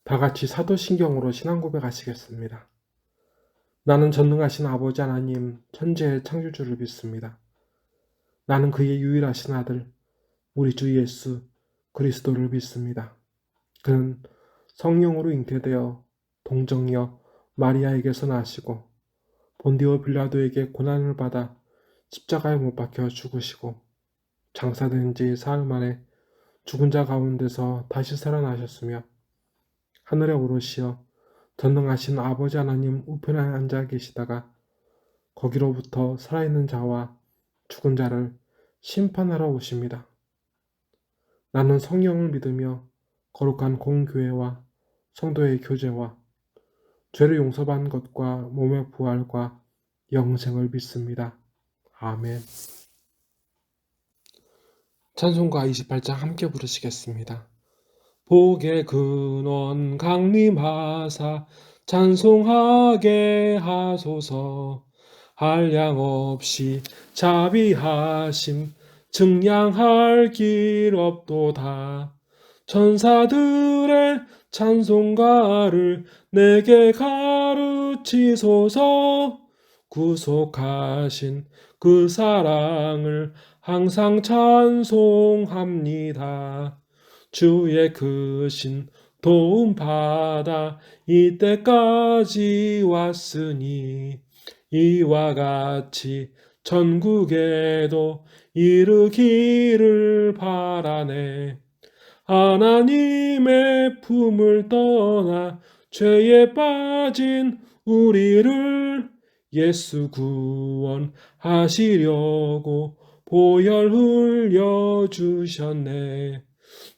다 같이 사도신경으로 신앙 고백하시겠습니다. 나는 전능하신 아버지 하나님, 천지의 창조주를 믿습니다. 나는 그의 유일하신 아들, 우리 주 예수 그리스도를 믿습니다. 그는 성령으로 잉태되어 동정녀 마리아에게서 나시고 본디오 빌라도에게 고난을 받아 십자가에 못 박혀 죽으시고 장사된 지 사흘 만에 죽은 자 가운데서 다시 살아나셨으며 하늘에 오르시어 전능하신 아버지 하나님 우편에 앉아 계시다가 거기로부터 살아있는 자와 죽은 자를 심판하러 오십니다. 나는 성령을 믿으며 거룩한 공교회와 성도의 교제와 죄를 용서받는 것과 몸의 부활과 영생을 믿습니다. 아멘. 찬송가 28장 함께 부르시겠습니다. 복의 근원 강림하사 찬송하게 하소서. 한량없이 자비하심 증량할 길 없도다. 천사들의 찬송가를 내게 가르치소서. 구속하신 그 사랑을 항상 찬송합니다. 주의 크신 도움 받아 이때까지 왔으니 이와 같이 천국에도 이르기를 바라네. 하나님의 품을 떠나 죄에 빠진 우리를 예수 구원하시려고 보혈 흘려주셨네.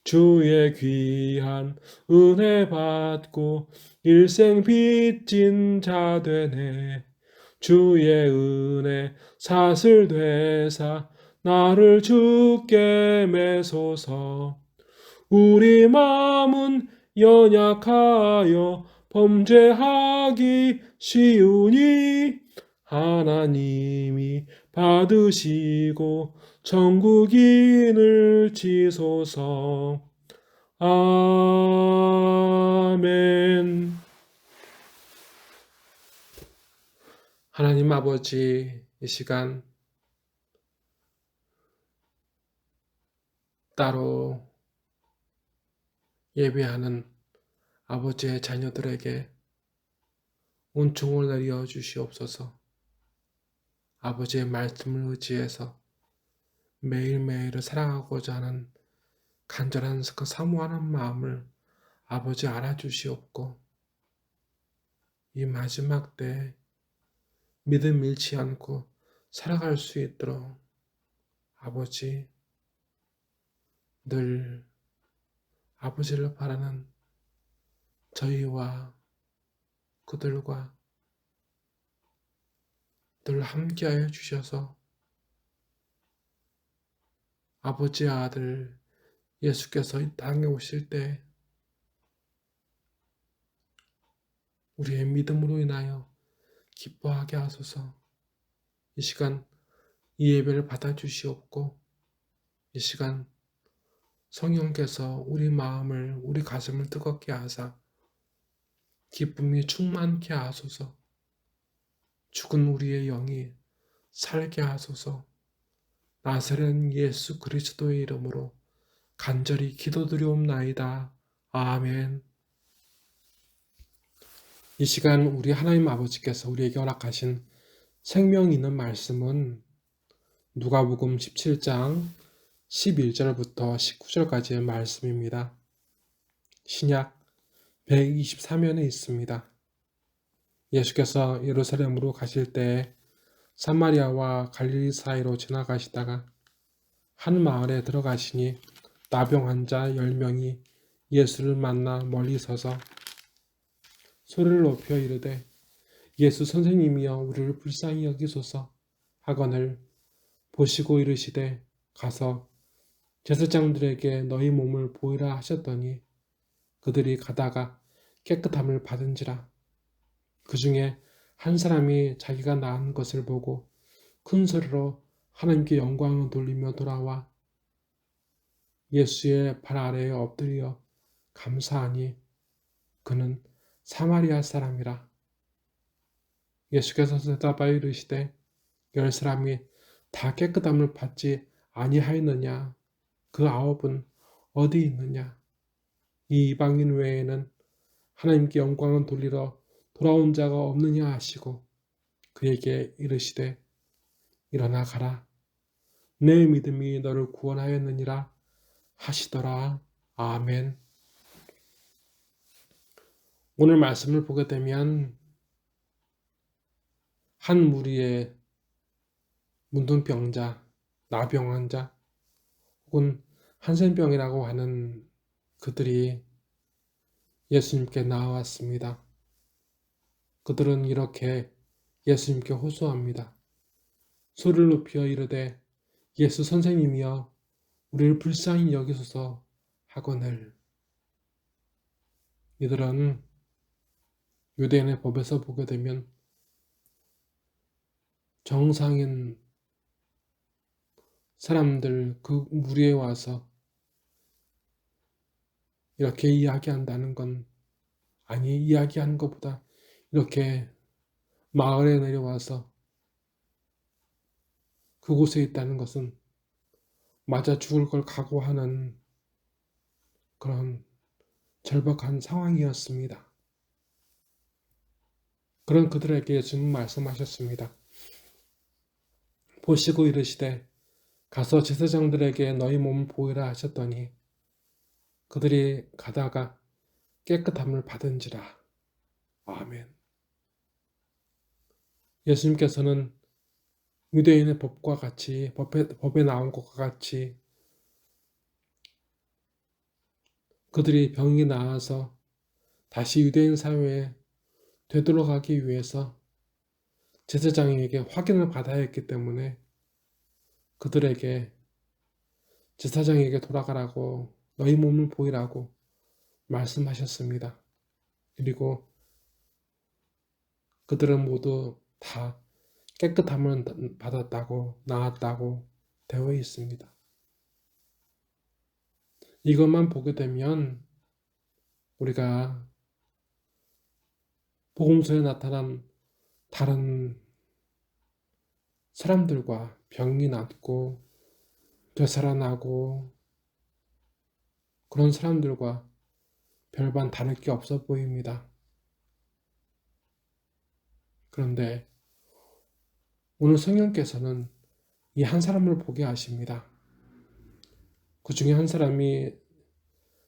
주의 귀한 은혜 받고 일생 빚진 자 되네. 주의 은혜 사슬 되사 나를 주께 매소서. 우리 마음은 연약하여 범죄하기 쉬우니 하나님이 받으시고 천국인을 지소서. 아멘. 하나님 아버지, 이 시간 따로 예배하는 아버지의 자녀들에게 은총을 내려 주시옵소서. 아버지의 말씀을 의지해서 매일매일을 살아가고자 하는 간절한 그 사모하는 마음을 아버지 알아주시옵고, 이 마지막 때 믿음 잃지 않고 살아갈 수 있도록 아버지 늘 아버지를 바라는 저희와 그들과 늘 함께하여 주셔서 아버지의 아들 예수께서 이 땅에 오실 때 우리의 믿음으로 인하여 기뻐하게 하소서. 이 시간 이 예배를 받아주시옵고, 이 시간 성령께서 우리 마음을, 우리 가슴을 뜨겁게 하사 기쁨이 충만케 하소서. 죽은 우리의 영이 살게 하소서. 나사렛 예수 그리스도의 이름으로 간절히 기도드리옵나이다. 아멘. 이 시간 우리 하나님 아버지께서 우리에게 허락하신 생명 있는 말씀은 누가복음 17장 11절부터 19절까지의 말씀입니다. 신약 123면에 있습니다. 예수께서 예루살렘으로 가실 때 사마리아와 갈릴리 사이로 지나가시다가 한 마을에 들어가시니 나병 환자 10명이 예수를 만나 멀리 서서 소리를 높여 이르되 예수 선생님이여 우리를 불쌍히 여기소서 하거늘 보시고 이르시되 가서 제사장들에게 너희 몸을 보이라 하셨더니 그들이 가다가 깨끗함을 받은지라. 그 중에 한 사람이 자기가 나은 것을 보고 큰 소리로 하나님께 영광을 돌리며 돌아와 예수의 발 아래에 엎드려 감사하니 그는 사마리아 사람이라. 예수께서 대답하여 이르시되 열 사람이 다 깨끗함을 받지 아니하였느냐? 그 아홉은 어디 있느냐? 이 이방인 외에는 하나님께 영광을 돌리러 돌아온 자가 없느냐 하시고 그에게 이르시되 일어나 가라. 내 믿음이 너를 구원하였느니라 하시더라. 아멘. 오늘 말씀을 보게 되면 한 무리의 문둥병자, 나병환자 혹은 한센병이라고 하는 그들이 예수님께 나아왔습니다. 그들은 이렇게 예수님께 호소합니다. 소리를 높여 이르되 예수 선생님이여 우리를 불쌍히 여기소서 하거늘. 이들은 유대인의 법에서 보게 되면 정상인 사람들 그 무리에 와서 이렇게 이야기한다는 건 이야기하는 것보다 이렇게 마을에 내려와서 그곳에 있다는 것은 맞아 죽을 걸 각오하는 그런 절박한 상황이었습니다. 그런 그들에게 예수님은 말씀하셨습니다. 보시고 이르시되 가서 제사장들에게 너희 몸을 보이라 하셨더니 그들이 가다가 깨끗함을 받은지라. 아멘. 예수님께서는 유대인의 법과 같이 법에 나온 것과 같이 그들이 병이 나아서 다시 유대인 사회에 되돌아가기 위해서 제사장에게 확인을 받아야 했기 때문에 그들에게 제사장에게 돌아가라고 너희 몸을 보이라고 말씀하셨습니다. 그리고 그들은 모두 다 깨끗함을 받았다고 나았다고 되어 있습니다. 이것만 보게 되면 우리가 복음서에 나타난 다른 사람들과 병이 낫고 되살아나고 그런 사람들과 별반 다를 게 없어 보입니다. 그런데 오늘 성령께서는 이 한 사람을 보게 하십니다. 그 중에 한 사람이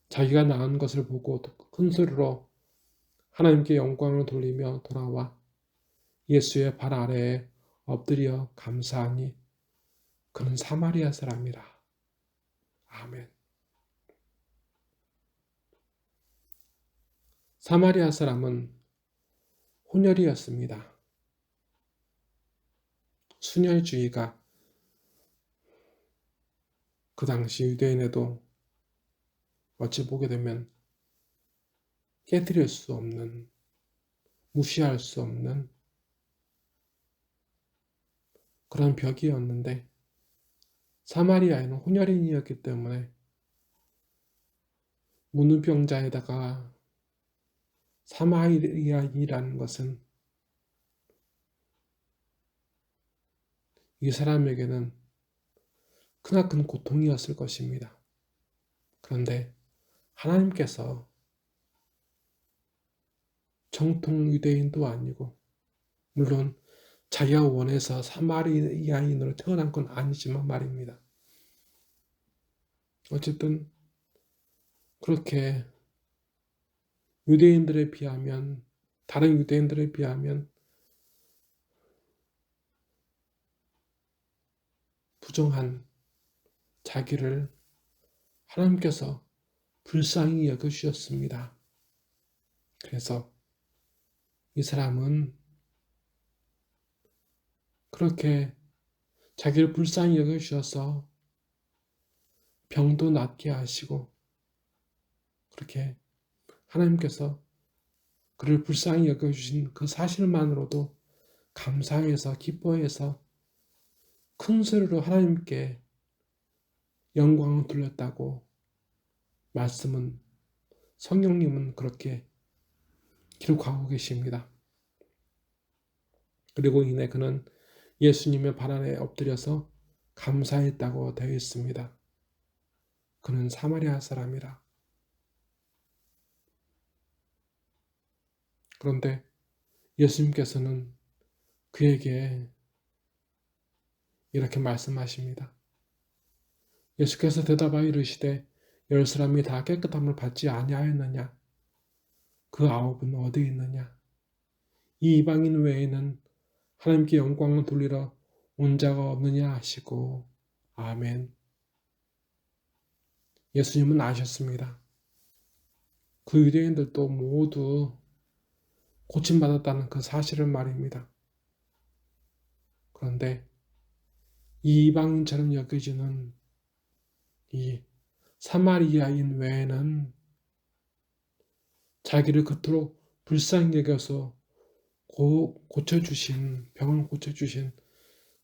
자기가 나은 것을 보고 큰 소리로 하나님께 영광을 돌리며 돌아와 예수의 발 아래에 엎드려 감사하니 그는 사마리아 사람이라. 아멘. 사마리아 사람은 혼혈이었습니다. 순혈주의가 그 당시 유대인에도 어찌 보게 되면 깨뜨릴 수 없는, 무시할 수 없는 그런 벽이었는데 사마리아에는 혼혈인이었기 때문에 문둥병자에다가 사마리아인이라는 것은 이 사람에게는 크나큰 고통이었을 것입니다. 그런데 하나님께서 정통 유대인도 아니고 물론 자기가 원해서 사마리아인으로 태어난 건 아니지만 말입니다. 어쨌든 그렇게 유대인들에 비하면 다른 유대인들에 비하면 부정한 자기를 하나님께서 불쌍히 여겨주셨습니다. 그래서 이 사람은 그렇게 자기를 불쌍히 여겨주셔서 병도 낫게 하시고 그렇게 하나님께서 그를 불쌍히 여겨주신 그 사실만으로도 감사해서 기뻐해서 큰 소리로 하나님께 영광을 돌렸다고 성령님은 그렇게 기록하고 계십니다. 그리고 이내 그는 예수님의 발 아래 엎드려서 감사했다고 되어 있습니다. 그는 사마리아 사람이라. 그런데 예수님께서는 그에게 이렇게 말씀하십니다. 예수께서 대답하여 이르시되 열 사람이 다 깨끗함을 받지 아니하였느냐? 그 아홉은 어디 있느냐? 이 이방인 외에는 하나님께 영광을 돌리러 온 자가 없느냐 하시고 아멘. 예수님은 아셨습니다. 그 유대인들도 모두 고침받았다는 그 사실을 말입니다. 그런데 이 이방인처럼 여겨지는 이 사마리아인 외에는 자기를 그토록 불쌍히 여겨서 고쳐주신, 병을 고쳐주신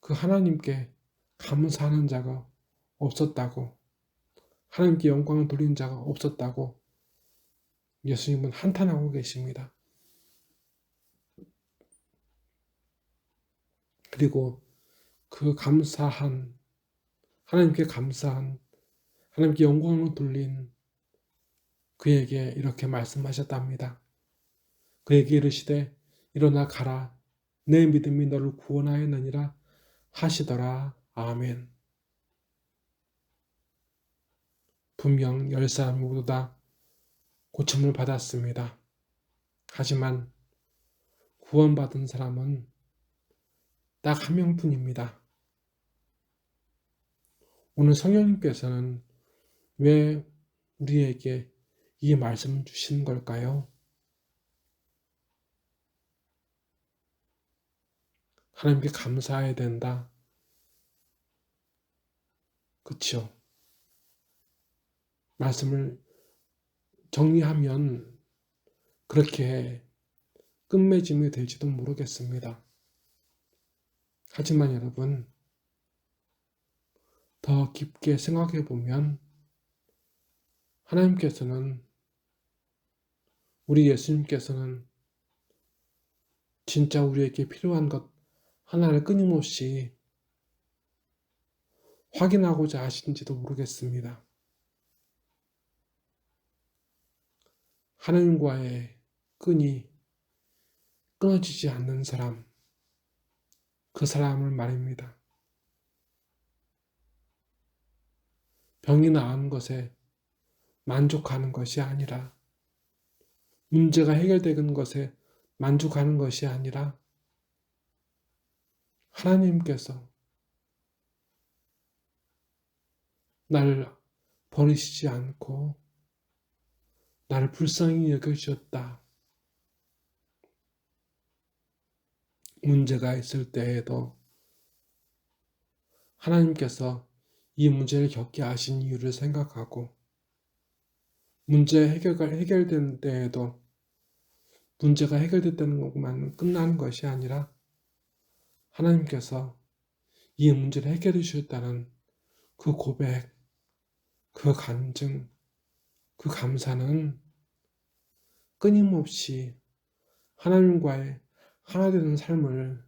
그 하나님께 감사하는 자가 없었다고, 하나님께 영광을 돌리는 자가 없었다고 예수님은 한탄하고 계십니다. 그리고 그 감사한, 하나님께 감사한, 하나님께 영광을 돌린 그에게 이렇게 말씀하셨답니다. 그에게 이르시되 일어나 가라, 내 믿음이 너를 구원하였느니라 하시더라. 아멘. 분명 10사람이 모두 다 고침을 받았습니다. 하지만 구원받은 사람은 딱 한 명뿐입니다. 오늘 성령님께서는 왜 우리에게 이 말씀을 주신 걸까요? 하나님께 감사해야 된다. 그치요? 말씀을 정리하면 그렇게 끝맺음이 될지도 모르겠습니다. 하지만 여러분, 더 깊게 생각해 보면 하나님께서는, 우리 예수님께서는 진짜 우리에게 필요한 것 하나를 끊임없이 확인하고자 하신지도 모르겠습니다. 하나님과의 끈이 끊어지지 않는 사람, 그 사람을 말입니다. 병이 나은 것에 만족하는 것이 아니라, 문제가 해결되는 것에 만족하는 것이 아니라, 하나님께서 나를 버리시지 않고 나를 불쌍히 여겨주셨다. 문제가 있을 때에도 하나님께서 이 문제를 겪게 하신 이유를 생각하고, 문제 해결된 때에도 문제가 해결됐다는 것만 끝나는 것이 아니라 하나님께서 이 문제를 해결해 주셨다는 그 고백, 그 간증, 그 감사는 끊임없이 하나님과의 하나 되는 삶을,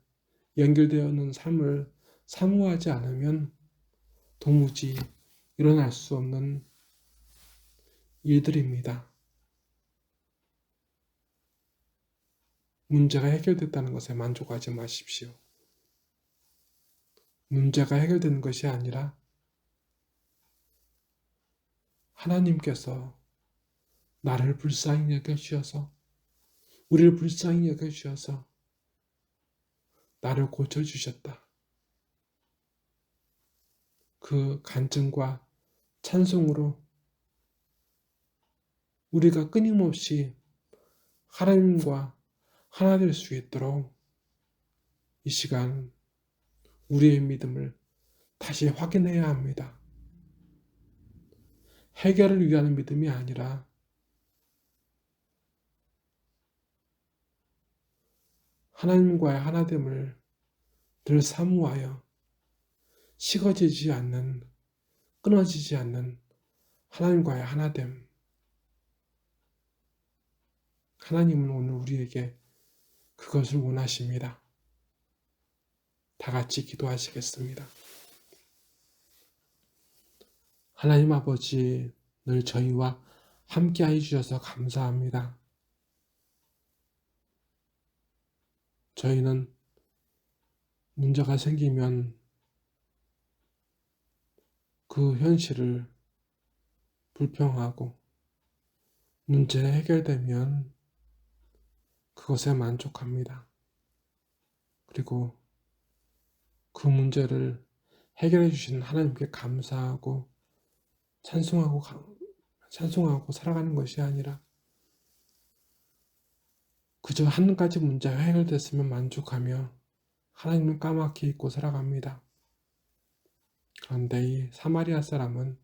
연결되어 있는 삶을 사모하지 않으면 도무지 일어날 수 없는 일들입니다. 문제가 해결됐다는 것에 만족하지 마십시오. 문제가 해결되는 것이 아니라 하나님께서 나를 불쌍히 여겨주셔서, 우리를 불쌍히 여겨주셔서 나를 고쳐주셨다. 그 간증과 찬송으로 우리가 끊임없이 하나님과 하나 될 수 있도록 이 시간 우리의 믿음을 다시 확인해야 합니다. 해결을 위한 믿음이 아니라 하나님과의 하나됨을 늘 사모하여 식어지지 않는, 끊어지지 않는 하나님과의 하나됨, 하나님은 오늘 우리에게 그것을 원하십니다. 다 같이 기도하시겠습니다. 하나님 아버지, 늘 저희와 함께해 주셔서 감사합니다. 저희는 문제가 생기면 그 현실을 불평하고 문제 해결되면 그것에 만족합니다. 그리고 그 문제를 해결해 주신 하나님께 감사하고 찬송하고 살아가는 것이 아니라 그저 한 가지 문제가 해결됐으면 만족하며 하나님을 까맣게 잊고 살아갑니다. 그런데 이 사마리아 사람은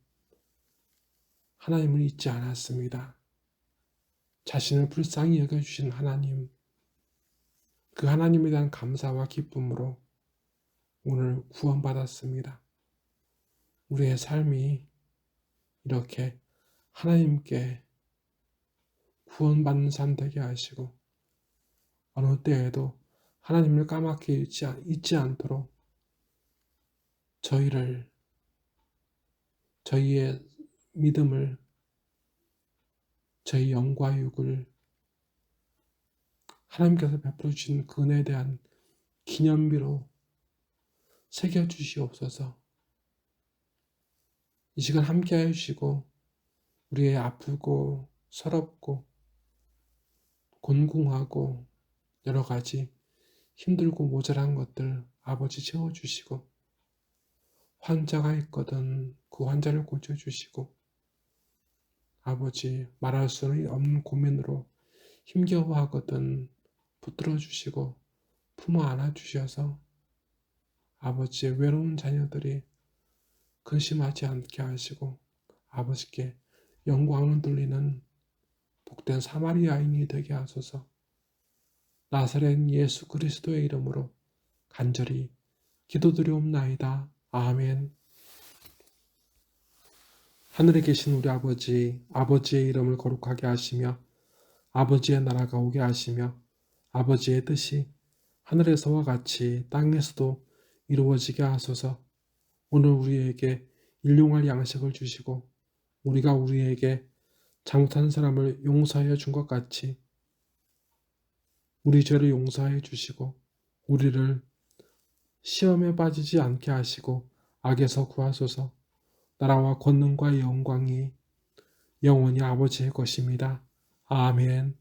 하나님을 잊지 않았습니다. 자신을 불쌍히 여겨주신 하나님, 그 하나님에 대한 감사와 기쁨으로 오늘 구원받았습니다. 우리의 삶이 이렇게 하나님께 구원받는 삶 되게 하시고 어느 때에도 하나님을 까맣게 잊지 않도록 저희의 믿음을, 저희 영과 육을 하나님께서 베풀어 주신 그 은혜에 대한 기념비로 새겨주시옵소서. 이 시간 함께 해주시고 우리의 아프고 서럽고 곤궁하고 여러 가지 힘들고 모자란 것들 아버지 채워주시고, 환자가 있거든 그 환자를 고쳐주시고, 아버지 말할 수 없는 고민으로 힘겨워하거든 붙들어 주시고 품어 안아 주셔서 아버지의 외로운 자녀들이 근심하지 않게 하시고 아버지께 영광을 돌리는 복된 사마리아인이 되게 하소서. 나사렛 예수 그리스도의 이름으로 간절히 기도드리옵나이다. 아멘. 하늘에 계신 우리 아버지, 아버지의 이름을 거룩하게 하시며 아버지의 나라가 오게 하시며 아버지의 뜻이 하늘에서와 같이 땅에서도 이루어지게 하소서. 오늘 우리에게 일용할 양식을 주시고 우리가 우리에게 잘못한 사람을 용서하여 준 것 같이 우리 죄를 용서하여 주시고 우리를 시험에 빠지지 않게 하시고 악에서 구하소서. 나라와 권능과 영광이 영원히 아버지의 것입니다. 아멘.